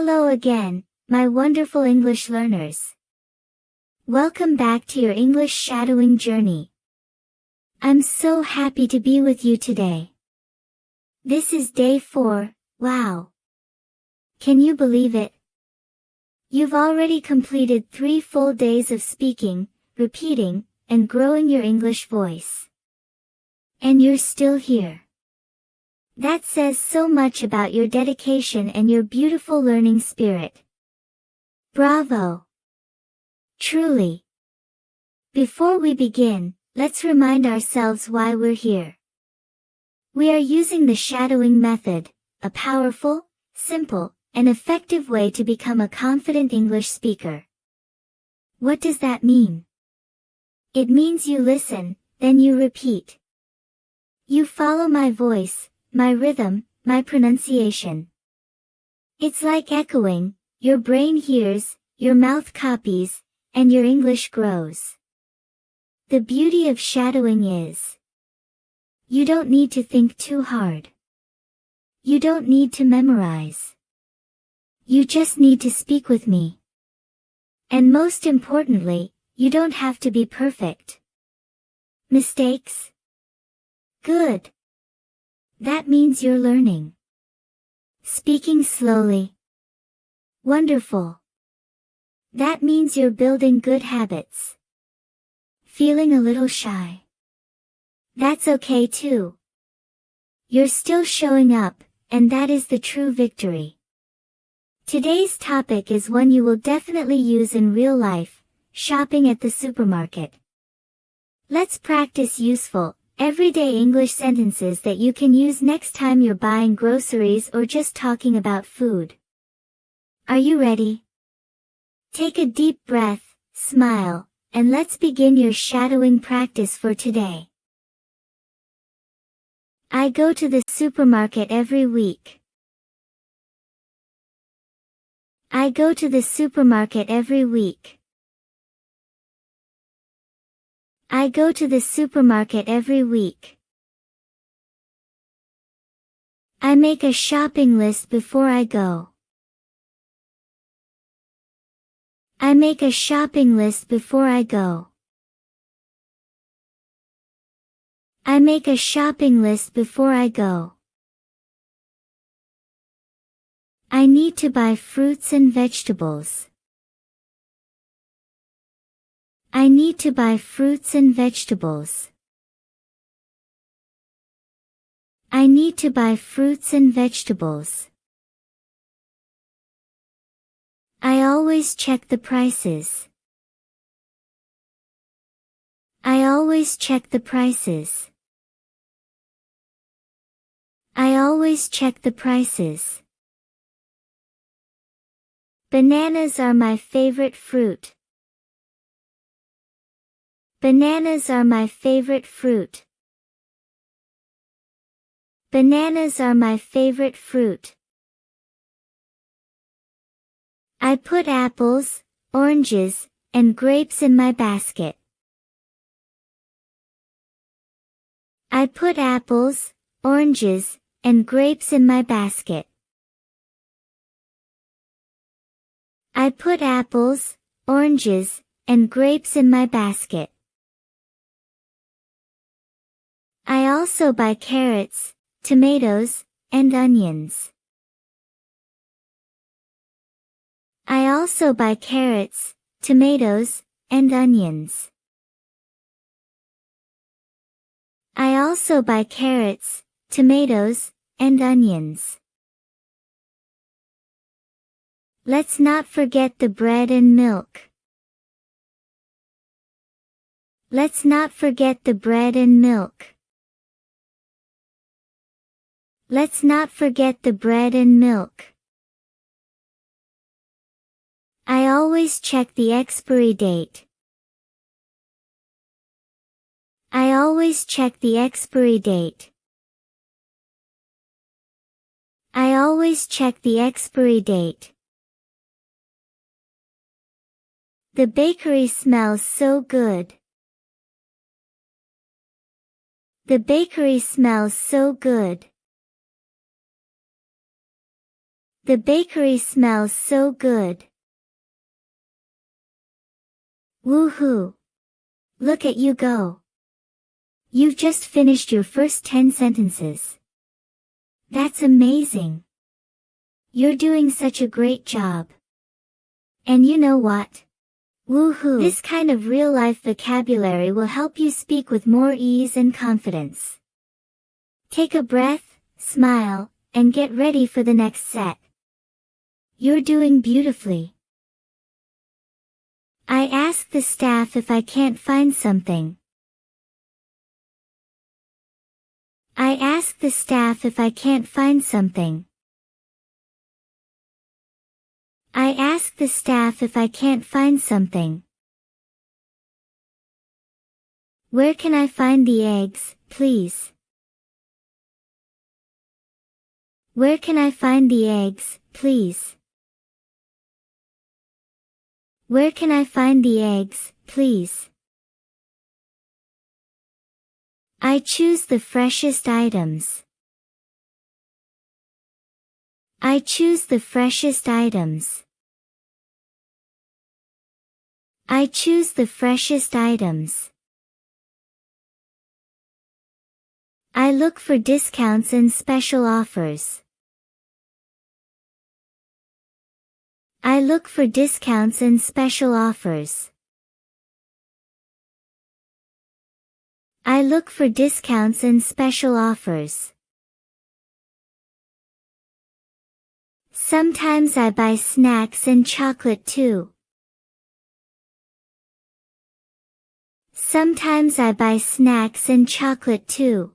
Hello again, my wonderful English learners. Welcome back to your English shadowing journey. I'm so happy to be with you today. This is day 4, wow. Can you believe it? You've already completed 3 full days of speaking, repeating, and growing your English voice. And you're still here. That says so much about your dedication and your beautiful learning spirit. Bravo! Truly. Before we begin, let's remind ourselves why we're here. We are using the shadowing method, a powerful, simple, and effective way to become a confident English speaker. What does that mean? It means you listen, then you repeat. You follow my voice, my rhythm, my pronunciation. It's like echoing, your brain hears, your mouth copies, and your English grows. The beauty of shadowing is, you don't need to think too hard. You don't need to memorize. You just need to speak with me. And most importantly, you don't have to be perfect. Mistakes? Good. That means you're learning. Speaking slowly. Wonderful. That means you're building good habits. Feeling a little shy. That's okay too. You're still showing up, and that is the true victory. Today's topic is one you will definitely use in real life, shopping at the supermarket. Let's practice useful, everyday English sentences that you can use next time you're buying groceries or just talking about food. Are you ready? Take a deep breath, smile, and let's begin your shadowing practice for today. I go to the supermarket every week. I go to the supermarket every week. I go to the supermarket every week. I make a shopping list before I go. I make a shopping list before I go. I make a shopping list before I go. I need to buy fruits and vegetables. I need to buy fruits and vegetables. I need to buy fruits and vegetables. I always check the prices. I always check the prices. I always check the prices. Bananas are my favorite fruit. Bananas are my favorite fruit. Bananas are my favorite fruit. I put apples, oranges, and grapes in my basket. I put apples, oranges, and grapes in my basket. I put apples, oranges, and grapes in my basket. I also buy carrots, tomatoes, and onions. I also buy carrots, tomatoes, and onions. I also buy carrots, tomatoes, and onions. Let's not forget the bread and milk. Let's not forget the bread and milk. Let's not forget the bread and milk. I always check the expiry date. I always check the expiry date. I always check the expiry date. The bakery smells so good. The bakery smells so good. The bakery smells so good. Woohoo! Look at you go. You've just finished your first 10 sentences. That's amazing. You're doing such a great job. And you know what? Woohoo! This kind of real-life vocabulary will help you speak with more ease and confidence. Take a breath, smile, and get ready for the next set. You're doing beautifully. I ask the staff if I can't find something. I ask the staff if I can't find something. I ask the staff if I can't find something. Where can I find the eggs, please? Where can I find the eggs, please? Where can I find the eggs, please? I choose the freshest items. I choose the freshest items. I choose the freshest items. I look for discounts and special offers. I look for discounts and special offers. I look for discounts and special offers. Sometimes I buy snacks and chocolate too. Sometimes I buy snacks and chocolate too.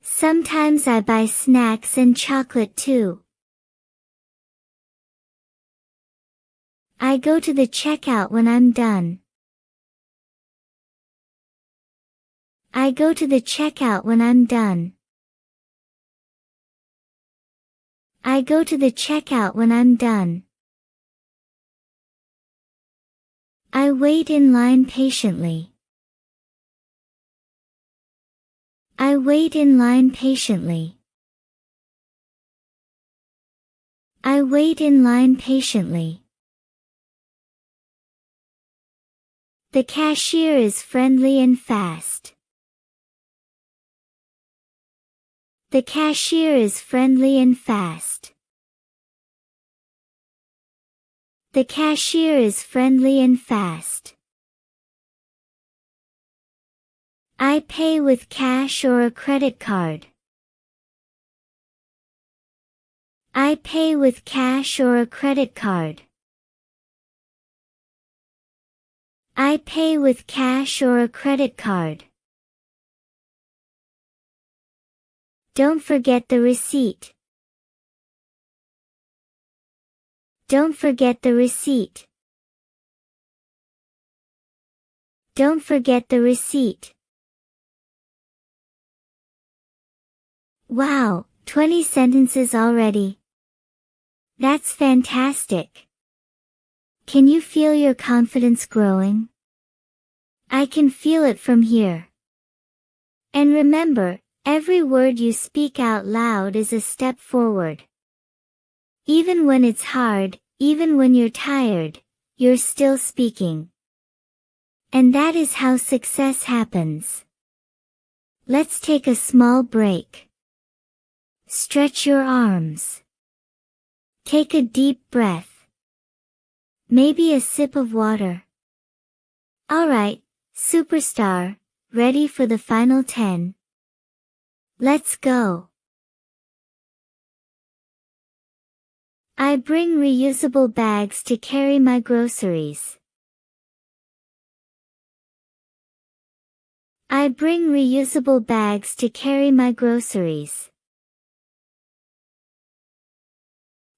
Sometimes I buy snacks and chocolate too. I go to the checkout when I'm done. I go to the checkout when I'm done. I go to the checkout when I'm done. I wait in line patiently. I wait in line patiently. I wait in line patiently. The cashier is friendly and fast. The cashier is friendly and fast. The cashier is friendly and fast. I pay with cash or a credit card. I pay with cash or a credit card. I pay with cash or a credit card. Don't forget the receipt. Don't forget the receipt. Don't forget the receipt. Wow, 20 sentences already. That's fantastic. Can you feel your confidence growing? I can feel it from here. And remember, every word you speak out loud is a step forward. Even when it's hard, even when you're tired, you're still speaking. And that is how success happens. Let's take a small break. Stretch your arms. Take a deep breath. Maybe a sip of water. Alright, superstar, ready for the final 10. Let's go. I bring reusable bags to carry my groceries. I bring reusable bags to carry my groceries.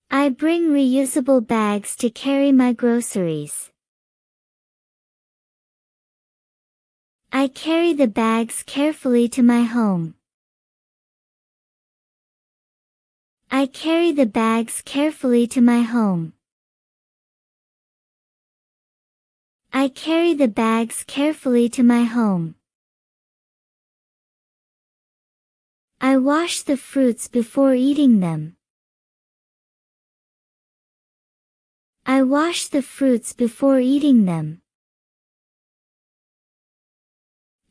I bring reusable bags to carry my groceries. I carry the bags carefully to my home. I carry the bags carefully to my home. I carry the bags carefully to my home. I wash the fruits before eating them. I wash the fruits before eating them.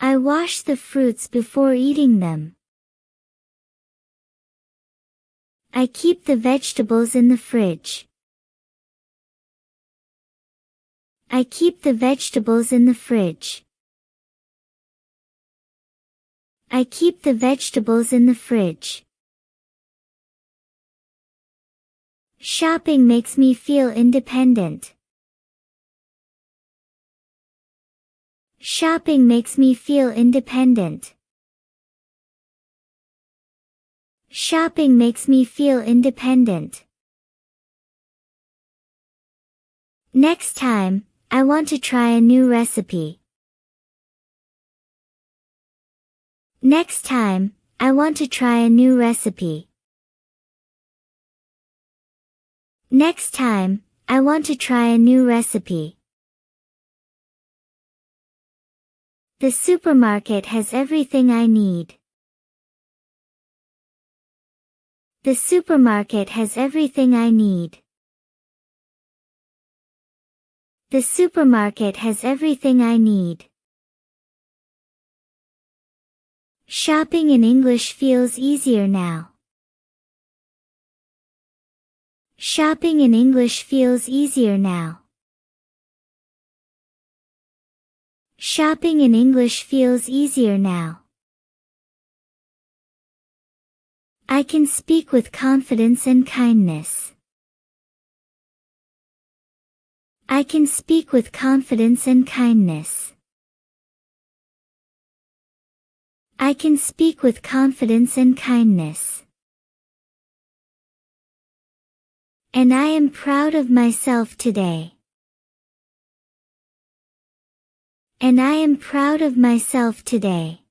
I wash the fruits before eating them. I keep the vegetables in the fridge. I keep the vegetables in the fridge. I keep the vegetables in the fridge. Shopping makes me feel independent. Shopping makes me feel independent. Shopping makes me feel independent. Next time, I want to try a new recipe. Next time, I want to try a new recipe. Next time, I want to try a new recipe. The supermarket has everything I need. The supermarket has everything I need. The supermarket has everything I need. Shopping in English feels easier now. Shopping in English feels easier now. Shopping in English feels easier now. I can speak with confidence and kindness. I can speak with confidence and kindness. I can speak with confidence and kindness. And I am proud of myself today. And I am proud of myself today.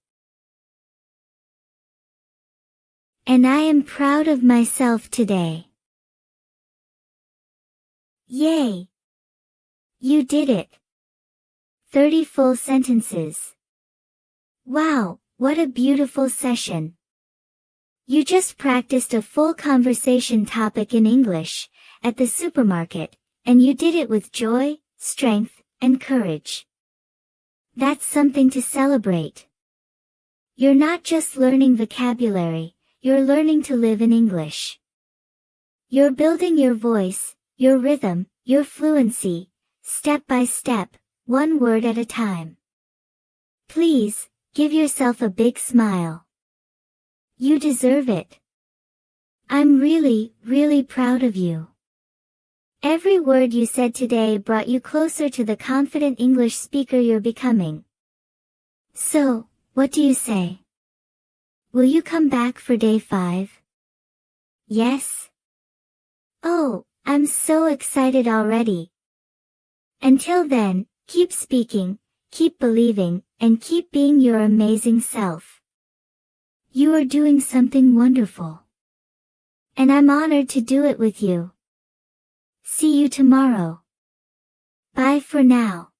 And I am proud of myself today. Yay! You did it! 30 full sentences. Wow, what a beautiful session. You just practiced a full conversation topic in English, at the supermarket, and you did it with joy, strength, and courage. That's something to celebrate. You're not just learning vocabulary, you're learning to live in English. You're building your voice, your rhythm, your fluency, step by step, one word at a time. Please, give yourself a big smile. You deserve it. I'm really, really proud of you. Every word you said today brought you closer to the confident English speaker you're becoming. So, what do you say? Will you come back for day 5? Yes? Oh, I'm so excited already. Until then, keep speaking, keep believing, and keep being your amazing self. You are doing something wonderful. And I'm honored to do it with you. See you tomorrow. Bye for now.